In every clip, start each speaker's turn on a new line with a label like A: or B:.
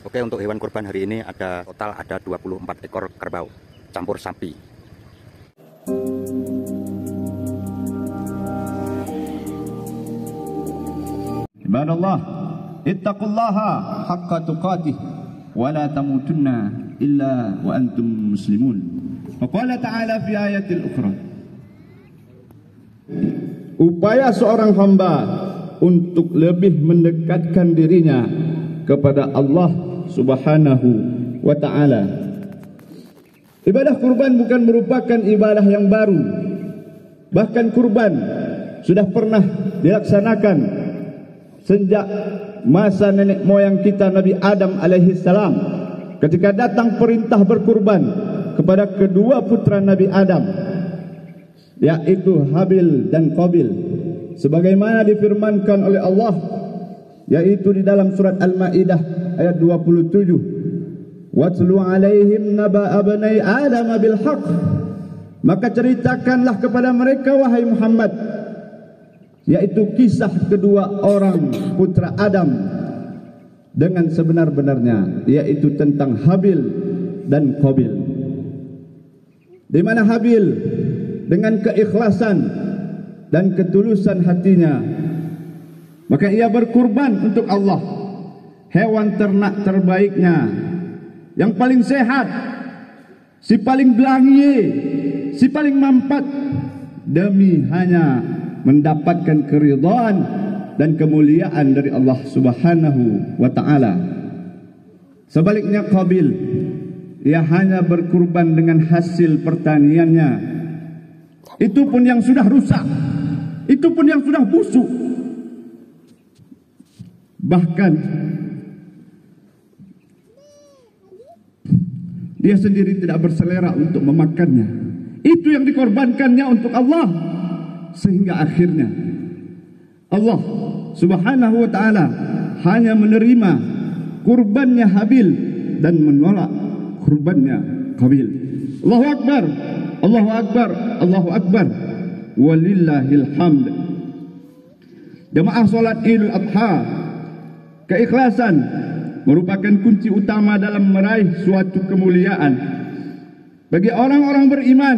A: Oke, untuk hewan kurban hari ini total ada 24 ekor kerbau campur sapi.
B: Ibadallah, ittaqullaha haqqa tuqatih wa la tamutunna illa wa antum muslimun. Wa qala ta'ala fi ayatil ukhra. Upaya seorang hamba untuk lebih mendekatkan dirinya kepada Allah Subhanahu wa ta'ala. Ibadah kurban bukan merupakan ibadah yang baru. Bahkan kurban sudah pernah dilaksanakan sejak masa nenek moyang kita Nabi Adam alaihi salam, ketika datang perintah berkurban kepada kedua putra Nabi Adam, yaitu Habil dan Qabil, sebagaimana difirmankan oleh Allah, yaitu di dalam surat Al-Maidah ayat 27, watlu alaihim naba'a bani Adam bil haqq, maka ceritakanlah kepada mereka wahai Muhammad, yaitu kisah kedua orang putra Adam dengan sebenar-benarnya, yaitu tentang Habil dan Qabil. Di mana Habil dengan keikhlasan dan ketulusan hatinya, maka ia berkurban untuk Allah hewan ternak terbaiknya, yang paling sehat, si paling belangi, si paling mampat, demi hanya mendapatkan keridhaan dan kemuliaan dari Allah Subhanahu wa ta'ala. Sebaliknya Qabil, ia hanya berkurban dengan hasil pertaniannya, itu pun yang sudah rusak, itu pun yang sudah busuk, bahkan dia sendiri tidak berselera untuk memakannya. Itu yang dikorbankannya untuk Allah, sehingga akhirnya Allah Subhanahu wa ta'ala hanya menerima kurbannya Habil dan menolak kurbannya Qabil. Allahu Akbar, Allahu Akbar, Allahu Akbar, walillahil hamd. Jemaah salat Idul Adha, keikhlasan merupakan kunci utama dalam meraih suatu kemuliaan. Bagi orang-orang beriman,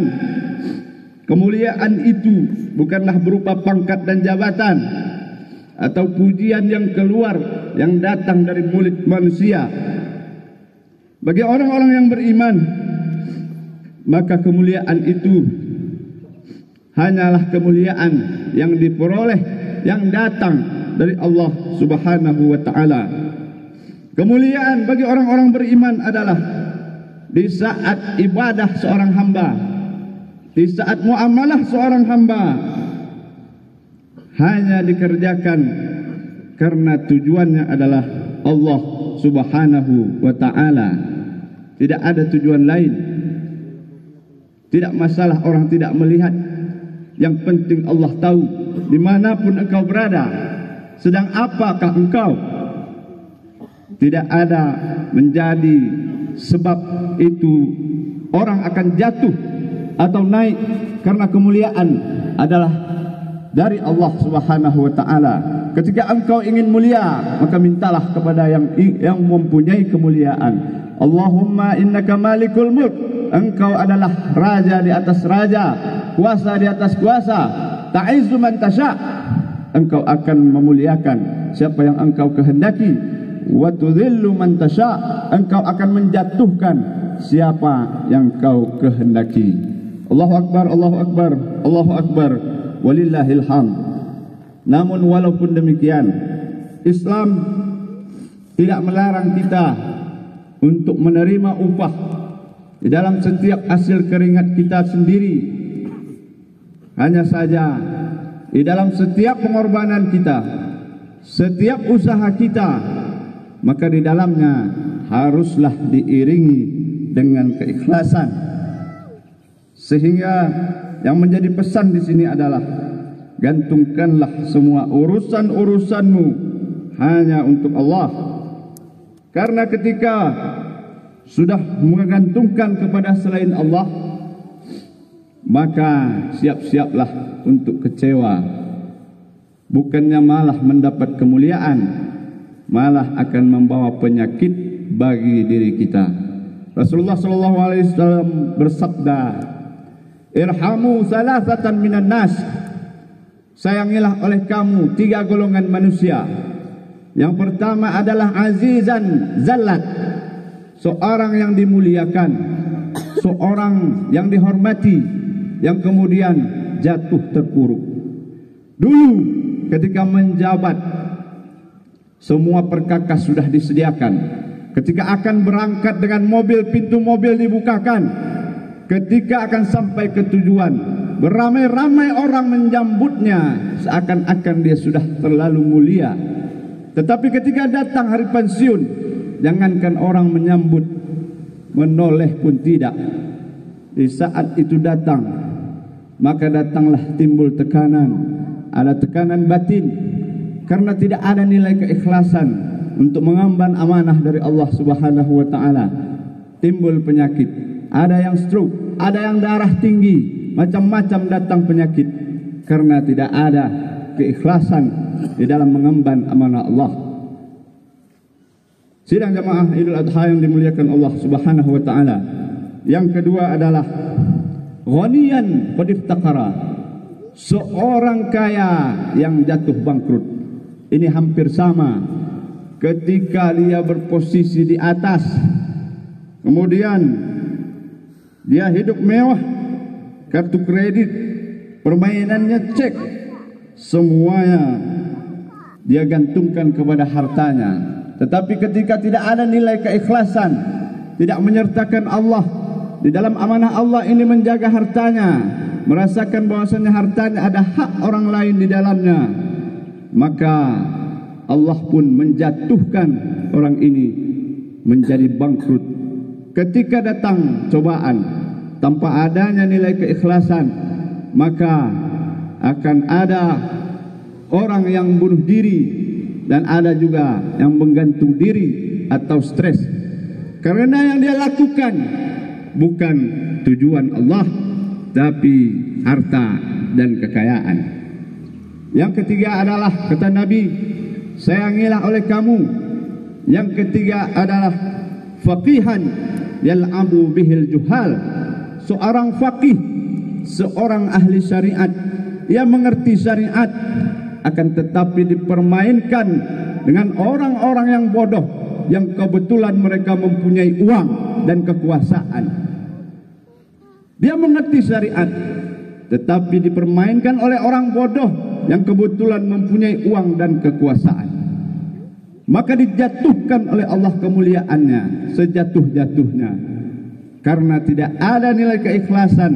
B: kemuliaan itu bukanlah berupa pangkat dan jabatan atau pujian yang keluar, yang datang dari mulut manusia. Bagi orang-orang yang beriman, maka kemuliaan itu hanyalah kemuliaan yang diperoleh, yang datang dari Allah Subhanahu wa ta'ala. Kemuliaan bagi orang-orang beriman adalah di saat ibadah seorang hamba, di saat muamalah seorang hamba hanya dikerjakan karena tujuannya adalah Allah Subhanahu wa ta'ala. Tidak ada tujuan lain. Tidak masalah orang tidak melihat, yang penting Allah tahu dimanapun engkau berada, sedang apakah engkau. Tidak ada menjadi sebab itu orang akan jatuh atau naik, karena kemuliaan adalah dari Allah Subhanahu wa ta'ala. Ketika engkau ingin mulia, maka mintalah kepada yang mempunyai kemuliaan. Allahumma innaka malikul mulk, engkau adalah raja di atas raja, kuasa di atas kuasa. Ta'izzu man tasha', engkau akan memuliakan siapa yang engkau kehendaki. Wa tudhillu man tasha', engkau akan menjatuhkan siapa yang kau kehendaki. Allahu Akbar, Allahu Akbar, Allahu Akbar, walillahil hamd. Namun walaupun demikian, Islam tidak melarang kita untuk menerima upah di dalam setiap hasil keringat kita sendiri. Hanya saja di dalam setiap pengorbanan kita, setiap usaha kita, maka di dalamnya haruslah diiringi dengan keikhlasan. Sehingga yang menjadi pesan di sini adalah gantungkanlah semua urusan-urusanmu hanya untuk Allah. Karena ketika sudah menggantungkan kepada selain Allah, maka siap-siaplah untuk kecewa. Bukannya malah mendapat kemuliaan, malah akan membawa penyakit bagi diri kita. Rasulullah sallallahu alaihi wasallam bersabda, "Irhamu salasatan minan nas." Sayangilah oleh kamu 3 golongan manusia. Yang pertama adalah azizan zallat, seorang yang dimuliakan, seorang yang dihormati, yang kemudian jatuh terpuruk. Dulu ketika menjabat, semua perkakas sudah disediakan. Ketika akan berangkat dengan mobil, pintu mobil dibukakan. Ketika akan sampai ke tujuan, beramai-ramai orang menyambutnya seakan-akan dia sudah terlalu mulia. Tetapi ketika datang hari pensiun, jangankan orang menyambut, menoleh pun tidak. Di saat itu datang, maka datanglah timbul tekanan. Ada tekanan batin karena tidak ada nilai keikhlasan untuk mengemban amanah dari Allah Subhanahu wa taala. Timbul penyakit, ada yang stroke, ada yang darah tinggi, macam-macam datang penyakit karena tidak ada keikhlasan di dalam mengemban amanah Allah. Sidang jamaah Idul Adha yang dimuliakan Allah Subhanahu wa taala. Yang kedua adalah ghaniyan qad iftaqara, seorang kaya yang jatuh bangkrut. Ini hampir sama ketika dia berposisi di atas, kemudian dia hidup mewah, kartu kredit, permainannya cek, semuanya dia gantungkan kepada hartanya. Tetapi ketika tidak ada nilai keikhlasan, tidak menyertakan Allah di dalam amanah Allah ini, menjaga hartanya, merasakan bahwasanya hartanya ada hak orang lain di dalamnya, maka Allah pun menjatuhkan orang ini menjadi bangkrut. Ketika datang cobaan tanpa adanya nilai keikhlasan, maka akan ada orang yang bunuh diri dan ada juga yang menggantung diri atau stres karena yang dia lakukan bukan tujuan Allah, tapi harta dan kekayaan. Yang ketiga adalah, kata Nabi, sayangilah oleh kamu. Yang ketiga adalah faqihan yal'abu bihil juhal, seorang faqih, seorang ahli syariat, ia mengerti syariat, akan tetapi dipermainkan dengan orang-orang yang bodoh, yang kebetulan mereka mempunyai uang dan kekuasaan. Dia mengerti syariat, tetapi dipermainkan oleh orang bodoh yang kebetulan mempunyai uang dan kekuasaan. Maka dijatuhkan oleh Allah kemuliaannya sejatuh-jatuhnya, karena tidak ada nilai keikhlasan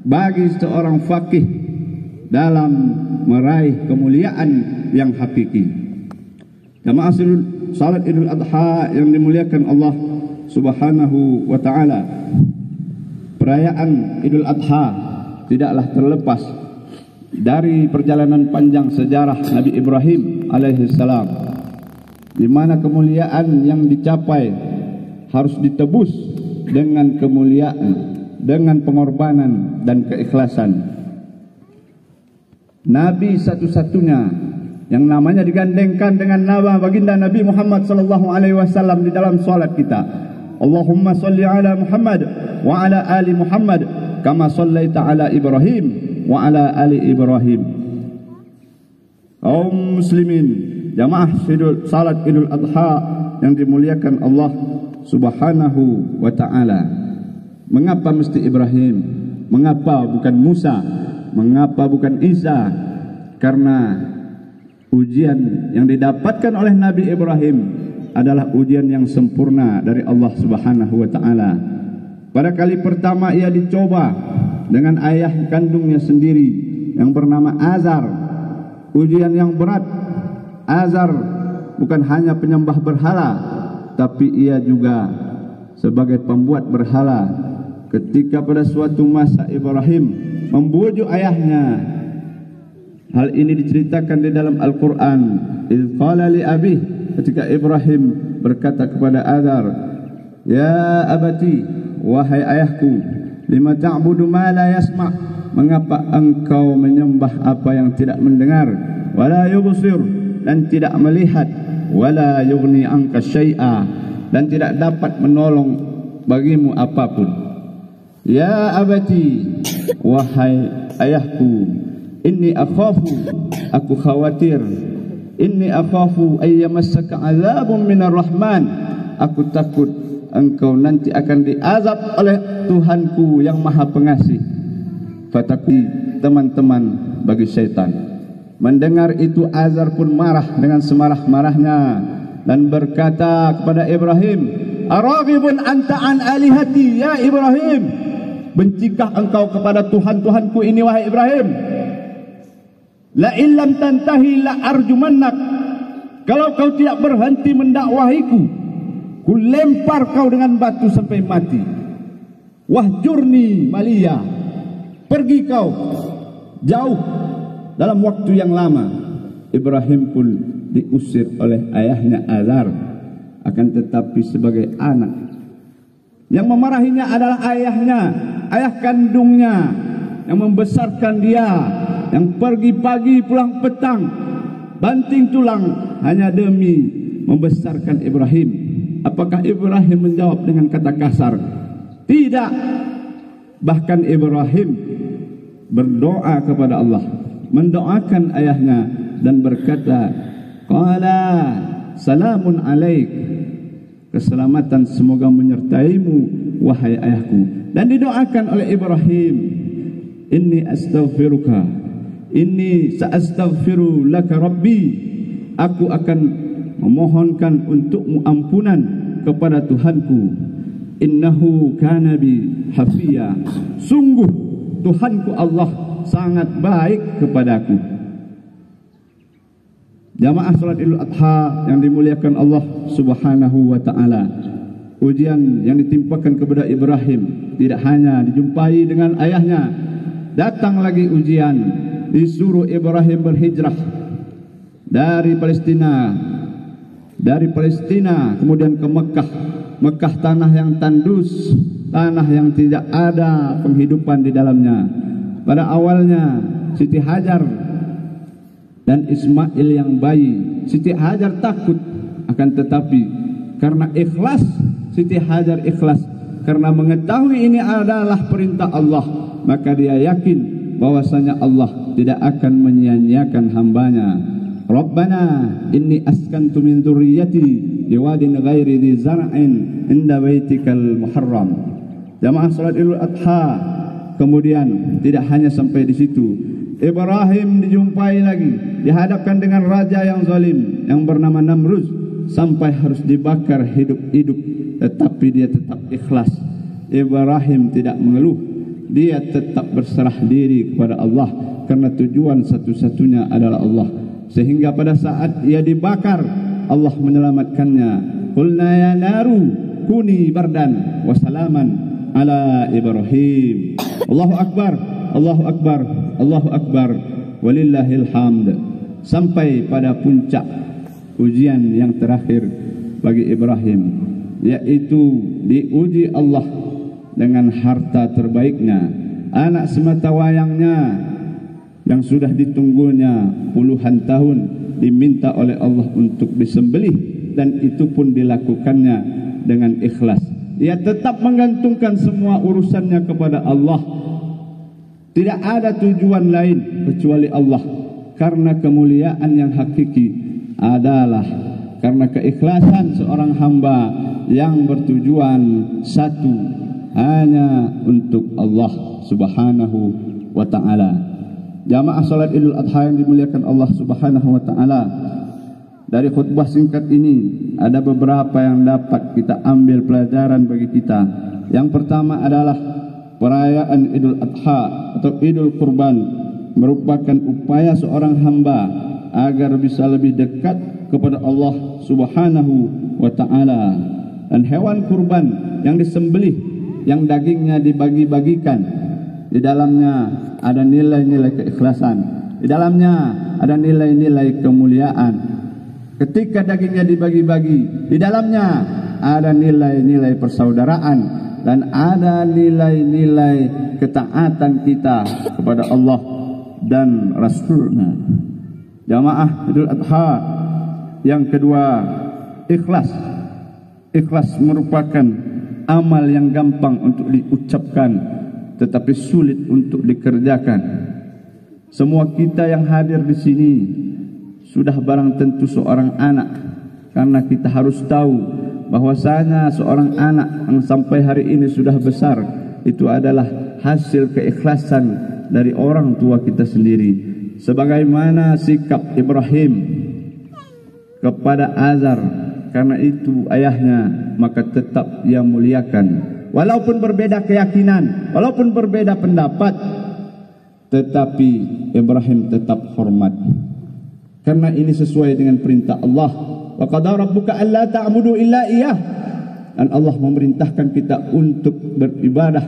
B: bagi seorang faqih dalam meraih kemuliaan yang hakiki. Jamaah salat Idul Adha yang dimuliakan Allah Subhanahu wa taala, perayaan Idul Adha tidaklah terlepas dari perjalanan panjang sejarah Nabi Ibrahim alaihi salam, di mana kemuliaan yang dicapai harus ditebus dengan kemuliaan, dengan pengorbanan dan keikhlasan. Nabi satu-satunya yang namanya digandengkan dengan nama baginda Nabi Muhammad sallallahu alaihi wasallam di dalam salat kita. Allahumma salli ala Muhammad wa ala ali Muhammad kama sallaita ala Ibrahim wa ala ali Ibrahim. Kaum muslimin, jamaah salat Idul Adha yang dimuliakan Allah Subhanahu wa taala. Mengapa mesti Ibrahim? Mengapa bukan Musa? Mengapa bukan Isa? Karena ujian yang didapatkan oleh Nabi Ibrahim adalah ujian yang sempurna dari Allah Subhanahu wa taala. Pada kali pertama ia dicoba dengan ayah kandungnya sendiri yang bernama Azar. Ujian yang berat. Azar bukan hanya penyembah berhala, tapi ia juga sebagai pembuat berhala. Ketika pada suatu masa Ibrahim membujuk ayahnya, hal ini diceritakan di dalam Al-Quran. Idh qala li abih, ketika Ibrahim berkata kepada Azar, ya abati, wahai ayahku, lima ta'budu ma la yasma', mengapa engkau menyembah apa yang tidak mendengar, wala yubsir, dan tidak melihat, wala yughni anka syai'a, dan tidak dapat menolong bagimu apapun. Ya abati, wahai ayahku, inni akhafu, aku khawatir, inni akhafu ayyamassaka azabun minar rahman, aku takut engkau nanti akan diazab oleh Tuhanku yang Maha Pengasih. Fatakui, teman-teman bagi syaitan. Mendengar itu Azar pun marah dengan semarah-marahnya dan berkata kepada Ibrahim, Araghibun anta an alihati ya Ibrahim, bencikah engkau kepada Tuhan-Tuhanku ini wahai Ibrahim? La illam tantahi la arjumannak, kalau kau tidak berhenti mendakwahiku, ku lempar kau dengan batu sampai mati. Wahjurni maliya, pergi kau jauh dalam waktu yang lama. Ibrahim pun diusir oleh ayahnya Azar, akan tetapi sebagai anak yang memarahinya adalah ayahnya, ayah kandungnya yang membesarkan dia, yang pergi pagi pulang petang, banting tulang hanya demi membesarkan Ibrahim. Apakah Ibrahim menjawab dengan kata kasar? Tidak. Bahkan Ibrahim berdoa kepada Allah, mendoakan ayahnya dan berkata, qala salamun alaik, keselamatan semoga menyertaimu wahai ayahku. Dan didoakan oleh Ibrahim, inni astaghfiruka, inni sa'astaghfiru laka rabbi, aku akan memohonkan untukmu ampunan kepada Tuhanku. Innahu kana bi hafiya, sungguh Tuhanku Allah sangat baik kepadaku. Jamaah salat Idul Adha yang dimuliakan Allah Subhanahu wa taala, ujian yang ditimpakan kepada Ibrahim tidak hanya dijumpai dengan ayahnya, datang lagi ujian, disuruh Ibrahim berhijrah dari Palestina kemudian ke Mekah. Mekah tanah yang tandus, tanah yang tidak ada penghidupan di dalamnya. Pada awalnya Siti Hajar dan Ismail yang bayi, Siti Hajar takut, akan tetapi karena ikhlas, Siti Hajar ikhlas karena mengetahui ini adalah perintah Allah, maka dia yakin bahwasanya Allah tidak akan menyia-nyiakan hambanya. Rabbana inni askantu min dzurriyyati biwadin ghairi dzi zar'in inda baitikal muharram. Jamaah salat Idul Adha, kemudian tidak hanya sampai di situ, Ibrahim dijumpai lagi dihadapkan dengan raja yang zalim yang bernama Namrud, sampai harus dibakar hidup-hidup, tetapi dia tetap ikhlas. Ibrahim tidak mengeluh, dia tetap berserah diri kepada Allah karena tujuan satu-satunya adalah Allah. Sehingga pada saat ia dibakar, Allah menyelamatkannya. Qulna ya naru kuni bardan wa salaman ala Ibrahim. Allahu akbar, Allahu akbar, Allahu akbar, walillahil hamd. Sampai pada puncak ujian yang terakhir bagi Ibrahim, yaitu diuji Allah dengan harta terbaiknya, anak sematawayangnya yang sudah ditunggunya puluhan tahun, diminta oleh Allah untuk disembelih, dan itu pun dilakukannya dengan ikhlas. Ia tetap menggantungkan semua urusannya kepada Allah. Tidak ada tujuan lain kecuali Allah, karena kemuliaan yang hakiki adalah karena keikhlasan seorang hamba yang bertujuan satu, hanya untuk Allah Subhanahu wa ta'ala. Jamaah salat Idul Adha yang dimuliakan Allah Subhanahu wa taala, dari khutbah singkat ini ada beberapa yang dapat kita ambil pelajaran bagi kita. Yang pertama adalah perayaan Idul Adha atau Idul Kurban merupakan upaya seorang hamba agar bisa lebih dekat kepada Allah Subhanahu wa taala. Dan hewan kurban yang disembelih, yang dagingnya dibagi-bagikan, di dalamnya ada nilai-nilai keikhlasan, di dalamnya ada nilai-nilai kemuliaan. Ketika dagingnya dibagi-bagi, di dalamnya ada nilai-nilai persaudaraan dan ada nilai-nilai ketaatan kita kepada Allah dan Rasulnya. Jamaah Idul Adha yang kedua, ikhlas. Ikhlas merupakan amal yang gampang untuk diucapkan tetapi sulit untuk dikerjakan. Semua kita yang hadir di sini sudah barang tentu seorang anak, karena kita harus tahu bahwasanya seorang anak yang sampai hari ini sudah besar itu adalah hasil keikhlasan dari orang tua kita sendiri. Sebagaimana sikap Ibrahim kepada Azar, karena itu ayahnya, maka tetap ia muliakan. Walaupun berbeda keyakinan, walaupun berbeda pendapat, tetapi Ibrahim tetap hormat. Karena ini sesuai dengan perintah Allah. Wa qadara rabbuka alla ta'budu illa iyyah. Dan Allah memerintahkan kita untuk beribadah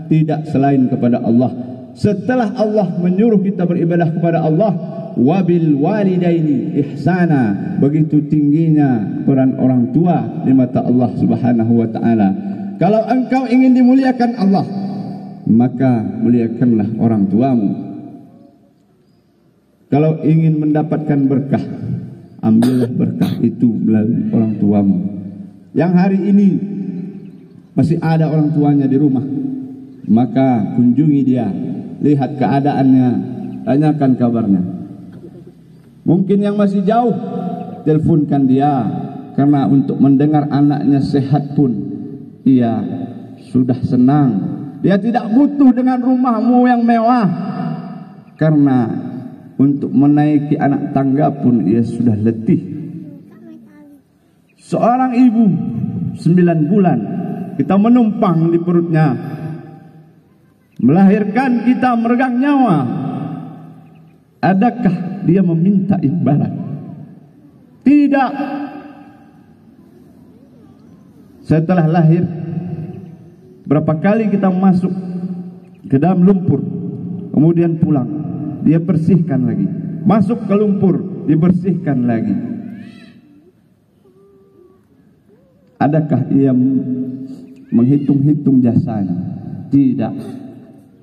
B: tidak selain kepada Allah. Setelah Allah menyuruh kita beribadah kepada Allah, wabil walidaini ihsana, begitu tingginya peran orang tua di mata Allah Subhanahu wa taala. Kalau engkau ingin dimuliakan Allah, maka muliakanlah orang tuamu. Kalau ingin mendapatkan berkah, ambillah berkah itu melalui orang tuamu. Yang hari ini masih ada orang tuanya di rumah, maka kunjungi dia, lihat keadaannya, tanyakan kabarnya. Mungkin yang masih jauh, teleponkan dia, karena untuk mendengar anaknya sehat pun ia sudah senang. Dia tidak butuh dengan rumahmu yang mewah, karena untuk menaiki anak tangga pun ia sudah letih. Seorang ibu 9 bulan kita menumpang di perutnya, melahirkan kita meregang nyawa. Adakah dia meminta imbalan? Tidak. Setelah lahir, berapa kali kita masuk ke dalam lumpur, kemudian pulang, dia bersihkan lagi. Masuk ke lumpur, dibersihkan lagi. Adakah ia menghitung-hitung jasanya? Tidak.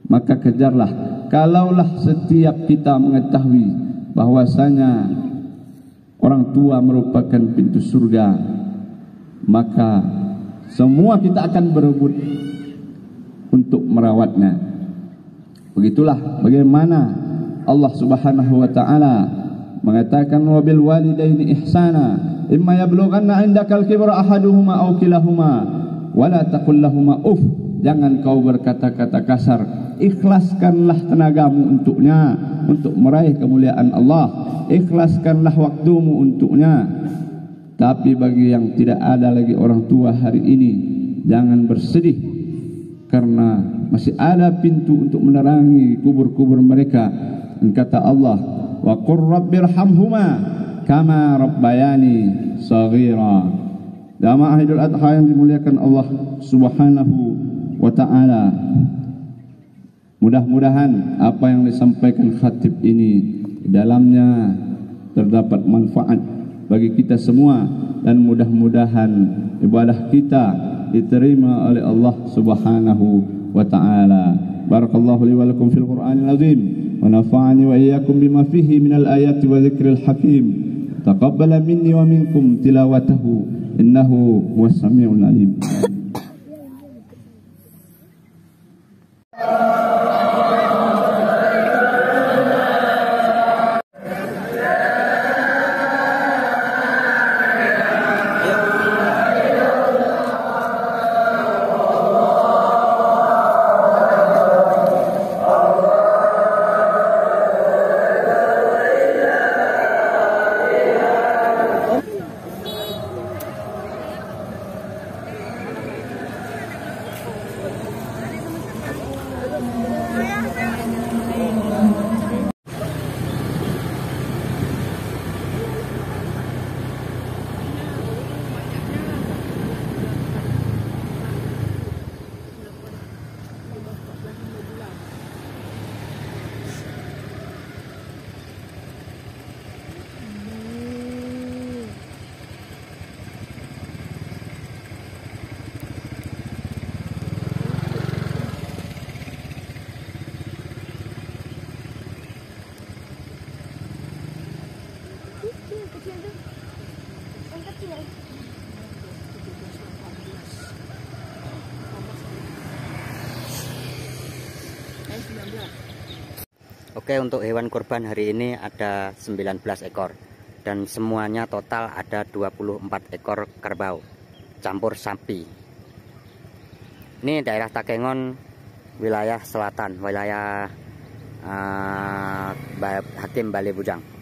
B: Maka kejarlah. Kalaulah setiap kita mengetahui bahwasanya orang tua merupakan pintu surga, maka semua kita akan berebut untuk merawatnya. Begitulah bagaimana Allah Subhanahu wa taala mengatakan wabil walidaini ihsana imma yablughanna indakal kibra ahaduhuma aw kilahuma wala taqul lahumā uff. Jangan kau berkata-kata kasar, ikhlaskanlah tenagamu untuknya, untuk meraih kemuliaan Allah. Ikhlaskanlah waktumu untuknya. Tapi bagi yang tidak ada lagi orang tua hari ini, jangan bersedih, karena masih ada pintu untuk menerangi kubur-kubur mereka. Dan kata Allah, wa qur rabbirhamhuma kama rabbayani saghira. Jamaah Idul Adha yang dimuliakan Allah Subhanahu wa ta'ala, mudah-mudahan apa yang disampaikan khatib ini di dalamnya terdapat manfaat bagi kita semua, dan mudah-mudahan ibadah kita diterima oleh Allah Subhanahu wa ta'ala. Barakallahu li wa lakum fil Qur'anil azim, wa nafa'ani wa iyyakum bima fihi minal ayati wa dzikril hakim. Taqabbala minni wa minkum tilawatahu, innahu huwas samiul alim.
A: Oke, untuk hewan kurban hari ini ada 19 ekor dan semuanya total ada 24 ekor kerbau campur sapi. Ini daerah Takengon, wilayah selatan, wilayah Hakim Bale Bujang.